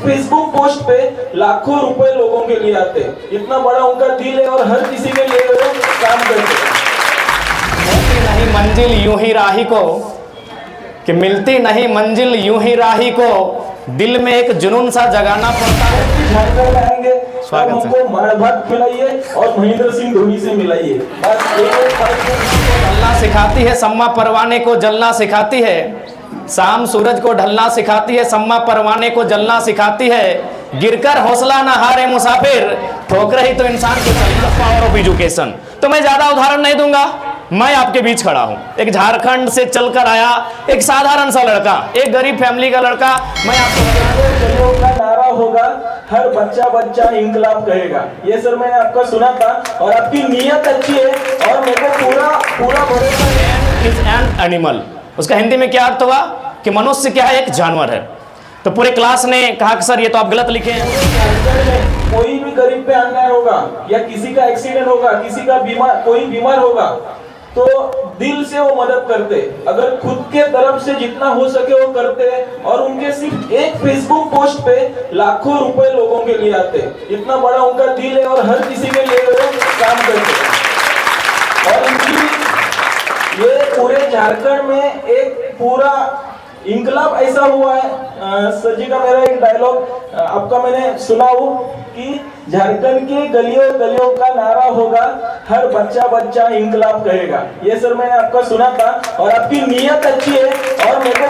Facebook post पे लाखों रुपए लोगों के लिए आते हैं। इतना बड़ा उनका दिल है और हर किसी के लिए वो काम करते हैं। मिलती नहीं मंजिल यूं ही राही को, कि मिलती नहीं मंजिल यूं ही राही को, दिल में एक जुनून सा जगाना पड़ता है। झारखंड आएंगे स्वागत है। हमको मार भात खिलाइए और महेंद्र सिंह धोनी से मिलाइए, बस जलना सिखाती है सम्मा परवाने को, जलना सिखाती है शाम सूरज को ढलना सिखाती है, सम्मा परवाने को जलना सिखाती है। गिरकर हौसला ना हारे मुसाफिर, ठोकर ही तो इंसान को चलना। Power of education. तो मैं ज्यादा उदाहरण नहीं दूंगा, मैं आपके बीच खड़ा हूं, एक झारखंड से चलकर आया एक साधारण सा लड़का, एक गरीब फैमिली का लड़का। मैं आपको का नारा होगा, हर बच्चा बच्चा इंकलाब कहेगा। ये सर मैंने आपका सुना था और आपकी नीयत अच्छी है और मेरे को पूरा भरोसा है। इज एन एनिमल, उसका हिंदी में क्या अर्थ हुआ कि मनुष्य क्या है, एक जानवर है। तो पूरे क्लास ने कहा कि सर ये तो आप गलत लिखे हैं। कोई भी गरीब पे अन्याय होगा या किसी का एक्सीडेंट होगा, किसी का कोई बीमार होगा तो दिल से वो मदद करते, अगर खुद के तरफ से जितना हो सके वो करते और उनके सिर्फ एक फेसबुक पोस्ट पे लाखों रुपए लोगों के लिए आते। इतना बड़ा उनका दिल है और हर किसी के लिए वो काम करते। और इनकी ये पूरे झारखंड में एक पूरा इंकलाब ऐसा हुआ है। सर जी का मेरा एक डायलॉग आपका मैंने सुना हूँ कि झारखंड के गलियों गलियों का नारा होगा, हर बच्चा बच्चा इंकलाब कहेगा। ये सर मैंने आपका सुना था और आपकी नीयत अच्छी है और मेरे को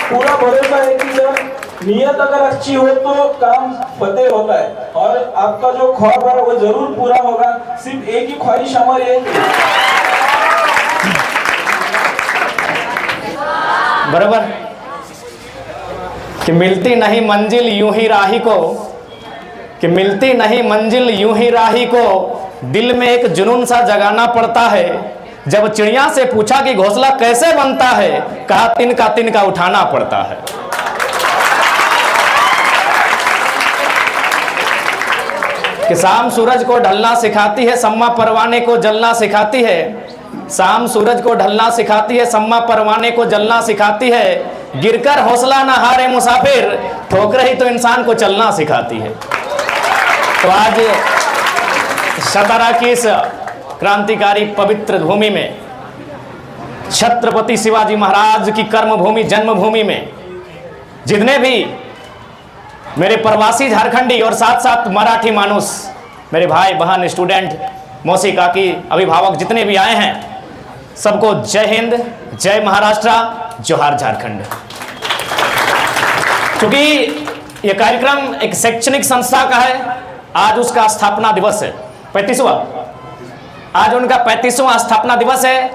पूरा भरोसा है कि सर नीयत अगर अच्छी हो तो काम फतेह होता है और आपका जो ख्वाब है वो जरूर पूरा होगा। सिर्फ एक ही ख्वाहिश हमारी है, बराबर, कि मिलती नहीं मंजिल यूं ही राही को, कि मिलती नहीं मंजिल यूं ही राही को, दिल में एक जुनून सा जगाना पड़ता है। जब चिड़िया से पूछा कि घोंसला कैसे बनता है, कहा तिनका उठाना पड़ता है। कि शाम सूरज को ढलना सिखाती है, सम्मा परवाने को जलना सिखाती है। शाम सूरज को ढलना सिखाती है, सम्मा परवाने को जलना सिखाती है। गिरकर हौसला ना हारे मुसाफिर, ठोकर ही तो इंसान को चलना सिखाती है। तो आज सतारा की इस क्रांतिकारी पवित्र भूमि में, छत्रपति शिवाजी महाराज की कर्मभूमि जन्मभूमि में, जितने भी मेरे प्रवासी झारखंडी और साथ साथ मराठी मानुस, मेरे भाई बहन, स्टूडेंट, मौसी काकी, अभिभावक जितने भी आए हैं, सबको जय हिंद, जय महाराष्ट्र, जोहार झारखंड। क्योंकि यह कार्यक्रम एक शैक्षणिक संस्था का है, आज उसका स्थापना दिवस है, 35वां, आज उनका 35वां स्थापना दिवस है।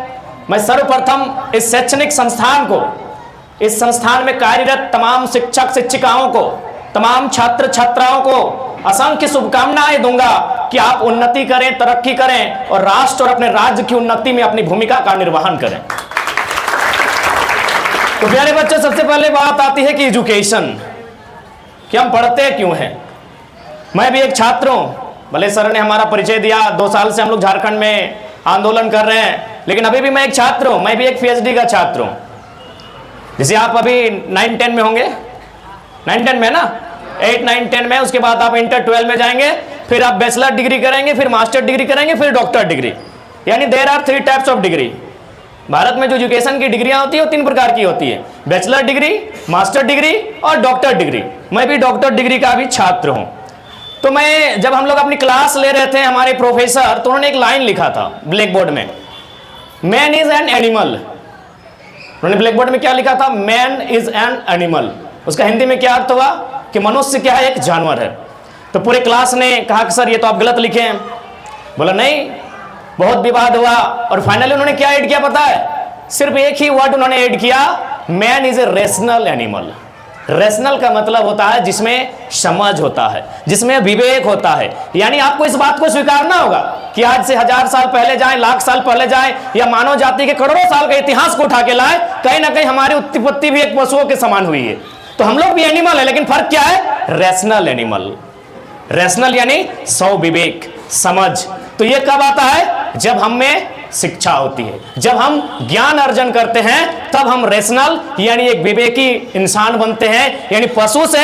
मैं सर्वप्रथम इस शैक्षणिक संस्थान को, इस संस्थान में कार्यरत तमाम शिक्षक शिक्षिकाओं को, तमाम छात्र छात्राओं को असंख्य शुभकामनाएं दूंगा कि आप उन्नति करें, तरक्की करें और राष्ट्र और अपने राज्य की उन्नति में अपनी भूमिका का निर्वहन करें। तो प्यारे बच्चों, सबसे पहले बात आती है कि एजुकेशन, कि हम पढ़ते क्यों हैं। मैं भी एक छात्र हूं, भले सर ने हमारा परिचय दिया, 2 साल से हम लोग झारखंड में आंदोलन कर रहे हैं, लेकिन अभी भी मैं एक छात्र हूं, मैं भी एक PhD का छात्र हूं। जैसे आप अभी 9-10 में होंगे, 9-10 में ना, 8-9-10 में, उसके बाद आप इंटर 12 में जाएंगे, फिर आप बैचलर डिग्री करेंगे, फिर मास्टर डिग्री करेंगे, फिर डॉक्टर डिग्री। यानी there are 3 types of degree. Bharat में जो एजुकेशन की डिग्रियां होती है वो 3 प्रकार की होती है, बैचलर डिग्री, मास्टर डिग्री और डॉक्टर डिग्री। मैं भी डॉक्टर डिग्री का भी छात्र हूं। तो मैं, जब हम लोग अपनी क्लास ले रहे थे, हमारे प्रोफेसर, तो उन्होंने एक लाइन लिखा था ब्लैक बोर्ड में, मैन इज एन एनिमल। उन्होंने ब्लैक बोर्ड में क्या लिखा था, मैन इज एन एनिमल। उसका हिंदी में क्या अर्थ हुआ कि मनुष्य क्या है, एक जानवर है। तो पूरे क्लास ने कहा कि सर ये तो आप गलत लिखे हैं। बोला नहीं, बहुत विवाद हुआ और फाइनली उन्होंने क्या ऐड किया पता है, सिर्फ एक ही वर्ड उन्होंने ऐड किया, man is a rational animal. Rational का मतलब होता है जिसमें समझ होता है, जिसमें विवेक होता है। यानी आपको इस बात को स्वीकारना होगा कि आज से 1000 साल पहले जाए, लाख साल पहले जाए, या मानव जाति के करोड़ों साल के इतिहास को उठा के लाए, कहीं ना कहीं हमारी उत्पत्ति भी एक पशुओं के समान हुई है। तो हम लोग भी एनिमल है, लेकिन फर्क क्या है, रेशनल एनिमल। रेशनल यानी विवेक, समझ। तो ये कब आता है, जब हम में शिक्षा होती है। जब हम ज्ञान अर्जन करते हैं तब हम रेशनल यानी एक विवेकी इंसान बनते हैं, यानी पशु से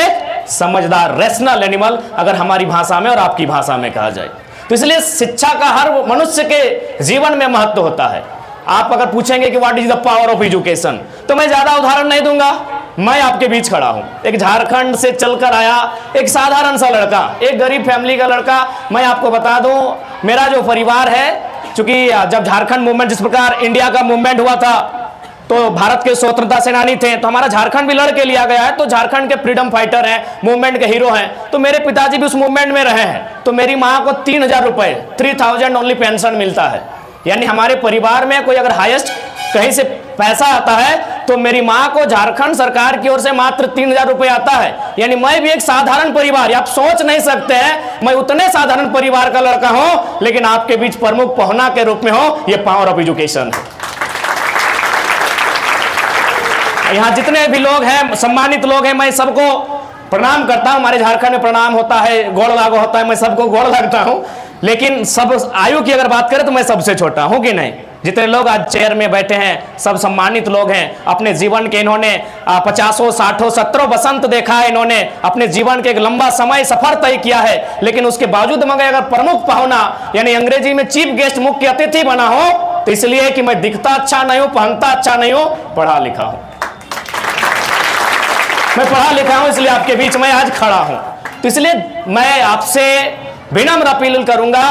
समझदार रेशनल एनिमल, अगर हमारी भाषा में और आपकी भाषा में कहा जाए। तो इसलिए शिक्षा का हर मनुष्य के जीवन में महत्व होता है। आप अगर पूछेंगे कि what is the power of education, तो मैं ज्यादा उदाहरण नहीं दूंगा। मैं आपके बीच खड़ा हूं, एक झारखंड से चलकर आया एक साधारण सा लड़का, एक गरीब फैमिली का लड़का। मैं आपको बता दूं, मेरा जो परिवार है, चूंकि जब झारखंड मूवमेंट, जिस प्रकार इंडिया का मूवमेंट हुआ था तो भारत के स्वतंत्रता सेनानी थे, तो हमारा झारखंड भी लड़ के लिया गया है, तो झारखंड के फ्रीडम फाइटर हैं, मूवमेंट के हीरो हैं। तो मेरे पिताजी भी उस मूवमेंट में रहे हैं। तो मेरी माँ को 3000 रुपए 3000 ओनली पेंशन मिलता है। यानी हमारे परिवार में कोई अगर हाईएस्ट कहीं से पैसा आता है तो मेरी माँ को झारखंड सरकार की ओर से मात्र 3000 रुपए आता है। यानी मैं भी एक साधारण परिवार, आप सोच नहीं सकते हैं मैं उतने साधारण परिवार का लड़का हूं, लेकिन आपके बीच प्रमुख पहुना के रूप में हो। यह पावर ऑफ एजुकेशन है। यहाँ जितने भी लोग हैं, सम्मानित लोग हैं, मैं सबको प्रणाम करता हूं। हमारे झारखंड में प्रणाम होता है, गोड़ लागो होता है, मैं सबको गोड़ लगता हूं। लेकिन सब आयु की अगर बात करें तो मैं सबसे छोटा हूं कि नहीं। जितने लोग आज चेयर में बैठे हैं सब सम्मानित लोग हैं। अपने जीवन के इन्होंने 50, 60, 70 बसंत देखा है, इन्होंने अपने जीवन के एक लंबा समय सफर तय किया है। लेकिन उसके बावजूद मगर अगर प्रमुख पाहुना यानी अंग्रेजी में चीफ गेस्ट, मुख्य अतिथि बना हो, तो इसलिए कि मैं दिखता अच्छा नहीं हूं, पहनता अच्छा नहीं हूं, पढ़ा लिखा हूं। मैं पढ़ा लिखा हूं, इसलिए आपके बीच में आज खड़ा हूं। तो इसलिए मैं आपसे विनम्र अपील करूंगा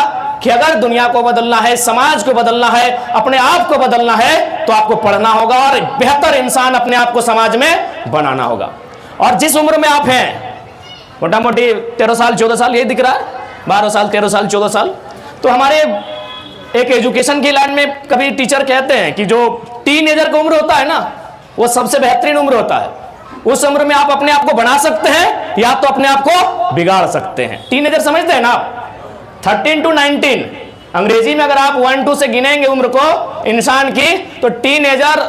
कि अगर दुनिया को बदलना है, समाज को बदलना है, अपने आप को बदलना है, तो आपको पढ़ना होगा और बेहतर इंसान अपने आप को समाज में बनाना होगा। और जिस उम्र में आप हैं, मोटा मोटी 13 साल 14 साल यही दिख रहा है, 12 साल 13 साल 14 साल, तो हमारे एक एजुकेशन की लाइन में कभी टीचर कहते हैं कि जो टीनेजर का उम्र होता है ना, वो सबसे बेहतरीन उम्र होता है। उस उम्र में आप अपने आप को बना सकते हैं या तो अपने आप को बिगाड़ सकते हैं। टीनेजर समझते हैं ना आप, 13 to 19, अंग्रेजी में अगर आप 1-2 से गिनेंगे उम्र को इंसान की, तो टीनेजर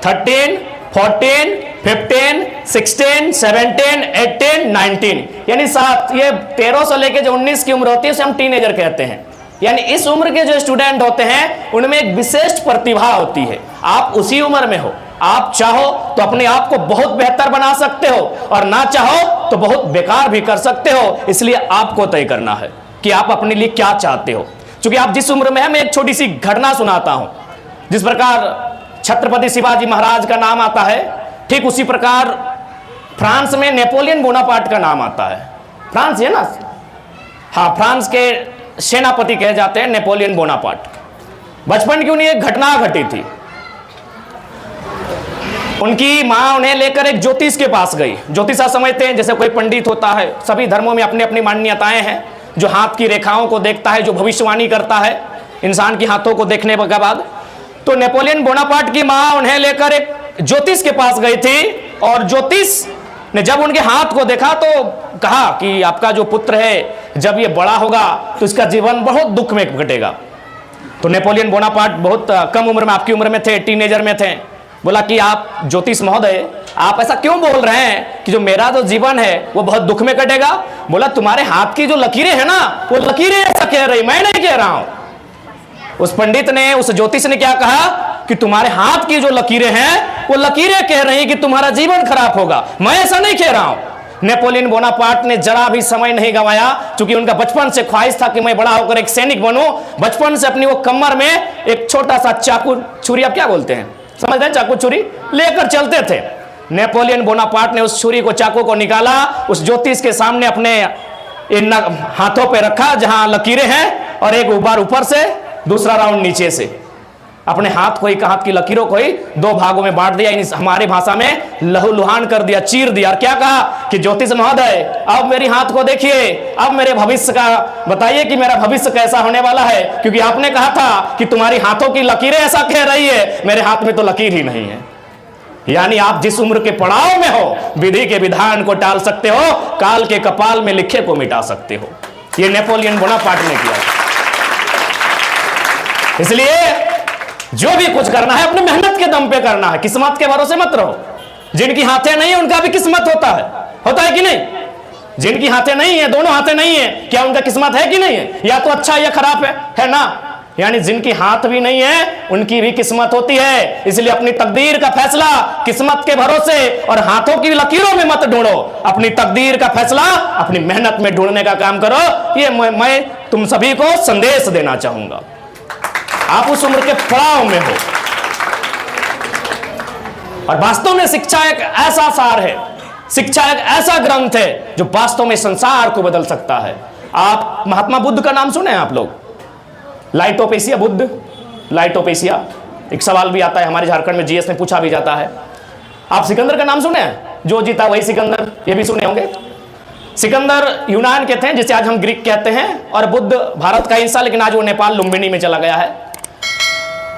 13, 14, 15, 16, 17, 18, 19, यानी 7, ये 13 से लेके जो 19 की उम्र होती है उसे हम टीनेजर कहते हैं। यानी इस उम्र के जो स्टूडेंट होते हैं उनमें एक विशेष प्रतिभा होती है। आप उसी उम्र में हो, आप चाहो तो अपने आप को बहुत बेहतर बना सकते हो और ना चाहो तो बहुत बेकार भी कर सकते हो। इसलिए आपको तय करना है कि आप अपने लिए क्या चाहते हो। क्योंकि आप जिस उम्र में है, मैं एक छोटी सी घटना सुनाता हूं। जिस प्रकार छत्रपति शिवाजी महाराज का नाम आता है, ठीक उसी प्रकार फ्रांस में नेपोलियन बोनापार्ट का नाम आता है। फ्रांस है ना, हाँ, फ्रांस के सेनापति कहे जाते हैं नेपोलियन बोनापार्ट। बचपन की उन्हें एक घटना घटी थी। उनकी मां उन्हें लेकर एक ज्योतिष के पास गई। ज्योतिष आप समझते हैं जैसे कोई पंडित होता है, सभी धर्मों में अपनी अपनी मान्यताएं हैं, जो हाथ की रेखाओं को देखता है, जो भविष्यवाणी करता है इंसान की हाथों को देखने के बाद। तो नेपोलियन बोनापार्ट की मां उन्हें लेकर एक ज्योतिष के पास गई थी और ज्योतिष ने जब उनके हाथ को देखा तो कहा कि आपका जो पुत्र है जब ये बड़ा होगा तो इसका जीवन बहुत दुख में कटेगा। तो नेपोलियन बोनापार्ट बहुत कम उम्र में, आपकी उम्र में थे, टीनेजर में थे। बोला कि आप ज्योतिष महोदय, आप ऐसा क्यों बोल रहे हैं कि जो मेरा जो जीवन है वो बहुत दुख में कटेगा? बोला तुम्हारे हाथ की जो लकीरें हैं ना, वो लकीरें ऐसा कह रही, मैं नहीं कह रहा हूं। उस पंडित ने, उस ज्योतिष ने क्या कहा कि तुम्हारे हाथ की जो लकीरें हैं वो लकीरें कह रही कि तुम्हारा जीवन खराब होगा, मैं ऐसा नहीं कह रहा हूं। नेपोलियन बोनापार्ट ने जरा भी समय नहीं गंवाया, क्योंकि उनका बचपन से ख्वाहिश था कि मैं बड़ा होकर एक सैनिक बनूं। बचपन से अपनी वो कमर में एक छोटा सा चाकू छुरी, आप क्या बोलते हैं, समझते हैं, चाकू छुरी लेकर चलते थे। नेपोलियन बोनापार्ट ने उस छुरी को, चाकू को निकाला, उस ज्योतिष के सामने अपने इन हाथों पे रखा जहां लकीरें हैं, और एक बार ऊपर से, दूसरा राउंड नीचे से। अपने हाथ को ही, हाथ की लकीरों को ही 2 भागों में बांट दिया, हमारे भाषा में लहूलुहान कर दिया, चीर दिया। और क्या कहा कि ज्योतिष महोदय अब मेरी हाथ को देखिए, अब मेरे भविष्य का बताइए कि मेरा भविष्य कैसा होने वाला है, क्योंकि आपने कहा था कि तुम्हारी हाथों की लकीरें ऐसा कह रही है, मेरे हाथ में तो लकीर ही नहीं है। यानी आप जिस उम्र के पड़ाव में हो, विधि के विधान को टाल सकते हो, काल के कपाल में लिखे को मिटा सकते हो। ये नेपोलियन बोनापार्ट ने किया। इसलिए जो भी कुछ करना है अपनी मेहनत के दम पे करना है, किस्मत के भरोसे मत रहो। जिनकी हाथें नहीं है उनका भी किस्मत होता है कि नहीं? जिनकी हाथें नहीं है, दोनों हाथें नहीं है, क्या उनका किस्मत है कि नहीं है? या तो अच्छा या खराब है ना? यानी जिनकी हाथ भी नहीं है उनकी भी किस्मत होती है। इसलिए अपनी तकदीर का फैसला किस्मत के भरोसे और हाथों की लकीरों में मत ढूंढो, अपनी तकदीर का फैसला अपनी मेहनत में ढूंढने का काम करो। ये मैं तुम सभी को संदेश देना चाहूंगा। आप उस उम्र के पड़ाव में हो और वास्तव में शिक्षा एक ऐसा सार है, शिक्षा एक ऐसा ग्रंथ है जो वास्तव में संसार को बदल सकता है। आप महात्मा बुद्ध का नाम सुने हैं आप लोग? लाइटोपेसिया बुद्ध, लाइटोपेसिया एक सवाल भी आता है हमारे झारखंड में, जीएस में पूछा भी जाता है। आप सिकंदर का नाम सुने हैं? जो जीता वही सिकंदर, ये भी सुने होंगे। सिकंदर यूनान के थे जिसे आज हम ग्रीक कहते हैं, और बुद्ध भारत का हिस्सा, लेकिन आज वो नेपाल लुम्बिनी में चला गया है।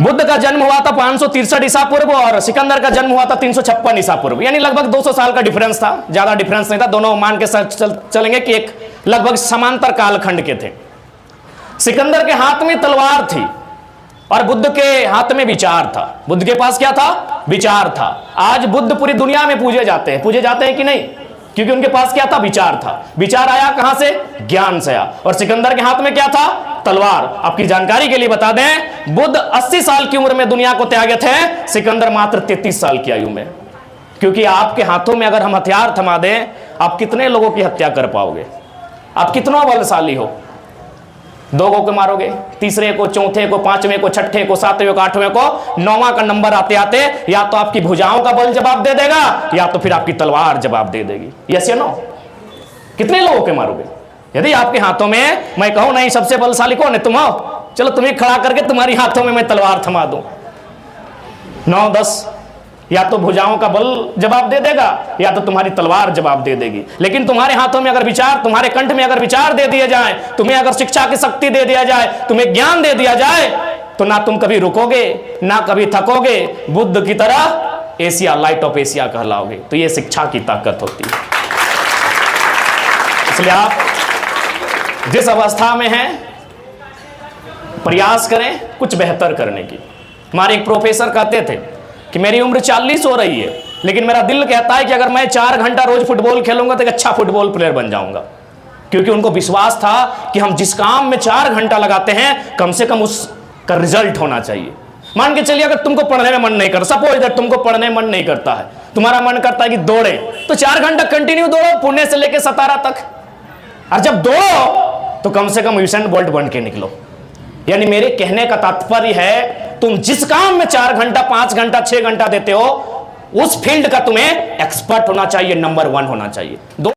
बुद्ध का जन्म हुआ था 563 ईसा पूर्व और सिकंदर का जन्म हुआ था 356 ईसा पूर्व, यानी लगभग 200 साल का डिफरेंस था, ज्यादा डिफरेंस नहीं था। दोनों मान के चलेंगे कि एक लगभग समांतर कालखंड के थे। सिकंदर के हाथ में तलवार थी और बुद्ध के हाथ में विचार था। बुद्ध के पास क्या था? विचार था। आज बुद्ध पूरी दुनिया में पूजे जाते हैं कि नहीं? क्योंकि उनके पास क्या था? विचार था। विचार आया कहां से? ज्ञान से आया। और सिकंदर के हाथ में क्या था? तलवार। आपकी जानकारी के लिए बता दें, बुद्ध 80 साल की उम्र में दुनिया को त्यागे थे, सिकंदर मात्र 33 साल की आयु में। क्योंकि आपके हाथों में अगर हम हथियार थमा दें, आप कितने लोगों की हत्या कर पाओगे? आप कितना बलशाली हो? 2 को मारोगे, तीसरे को, चौथे को, 5वें को, 6ठे को, 7वें को, 8वें को, 9वां का नंबर आते आते या तो आपकी भुजाओं का बल जवाब दे देगा या तो फिर आपकी तलवार जवाब दे देगी। यस या नो? कितने लोगों के मारोगे? यदि आपके हाथों में, मैं कहूं नहीं सबसे बलशाली कौन है? तुम हो, चलो तुम्हें खड़ा करके तुम्हारी हाथों में मैं तलवार थमा दूं, 9-10 या तो भुजाओं का बल जवाब दे देगा या तो तुम्हारी तलवार जवाब दे देगी। लेकिन तुम्हारे हाथों में अगर विचार, तुम्हारे कंठ में अगर विचार दे दिया जाए, तुम्हें अगर शिक्षा की शक्ति दे दिया जाए, तुम्हें ज्ञान दे दिया जाए, तो ना तुम कभी रुकोगे ना कभी थकोगे, बुद्ध की तरह एशिया, लाइट ऑफ एशिया कहलाओगे। तो ये शिक्षा की ताकत होती है। इसलिए आप जिस अवस्था में हैं प्रयास करें कुछ बेहतर करने की। हमारे एक प्रोफेसर कहते थे कि मेरी उम्र 40 हो रही है, लेकिन मेरा दिल कहता है कि अगर मैं 4 घंटा रोज फुटबॉल खेलूंगा तो एक अच्छा फुटबॉल प्लेयर बन जाऊंगा। क्योंकि उनको विश्वास था कि हम जिस काम में 4 घंटा लगाते हैं, कम से कम उसका रिजल्ट होना चाहिए। मान के चलिए अगर तुमको पढ़ने में मन नहीं करता, सपोज दैट तुमको पढ़ने में मन नहीं करता है, तुम्हारा मन करता है कि दौड़े, तो 4 घंटा कंटिन्यू दौड़ो, पुणे से लेकर सतारा तक। और जब दौड़ो तो कम से कम यूसेन बोल्ट बन के निकलो। यानी मेरे कहने का तात्पर्य है, तुम जिस काम में 4 घंटा, 5 घंटा, 6 घंटा देते हो, उस फील्ड का तुम्हें एक्सपर्ट होना चाहिए, नंबर 1 होना चाहिए।